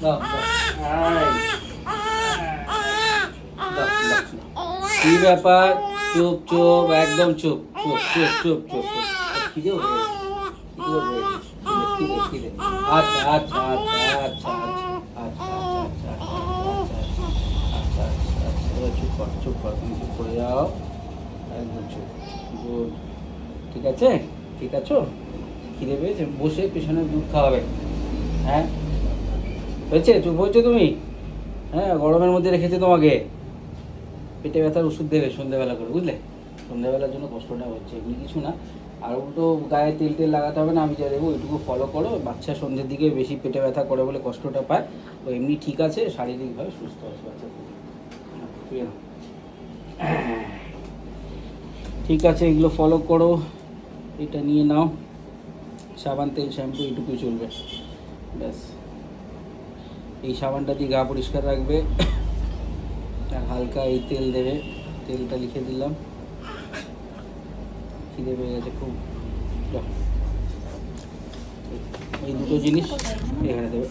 দাও কি ব্যাপার? চুপ চুপ, একদম চুপ চুপ চুপ চুপ চুপ। খিদে উঠে খিদে। আচ্ছা আচ্ছা আচ্ছা আচ্ছা আচ্ছা আচ্ছা আচ্ছা আচ্ছা চুপ কর চুপ কর, তুমি চুপ করে যাও, একদম চুপ। গুড, ঠিক আছে? ঠিক আছো? খিদে পেয়েছে? বসে পেছনে দুধ খাওয়াবে। হ্যাঁ হয়েছে? চুপ হয়েছো তুমি? হ্যাঁ, গরমের মধ্যে রেখেছে তোমাকে, পেটে ব্যথার ওষুধ দেবে সন্ধ্যাবেলা করে, বুঝলে? সন্ধ্যাবেলার জন্য কষ্টটা হচ্ছে, এমনি কিছু না। আর উল্টো গায়ে তেল টেল লাগাতে হবে না, আমি যা দেবো ওইটুকু ফলো করো। বাচ্চা সন্ধ্যের দিকে বেশি পেটে ব্যথা করে বলে কষ্টটা পায়, তো এমনি ঠিক আছে, শারীরিকভাবে সুস্থ আছে বাচ্চা। ঠিক আছে, এগুলো ফলো করো। এটা নিয়ে নাও, সাবান তেল শ্যাম্পু এইটুকুই চলবে, ব্যাস। এই সাবানটা দিয়ে গা পরিষ্কার রাখবে, আর হালকা এই তেল দেবে, তেলটা লিখে দিলাম। খিদে পেয়ে গেছে খুব, এই দুটো জিনিস এখানে দেবে।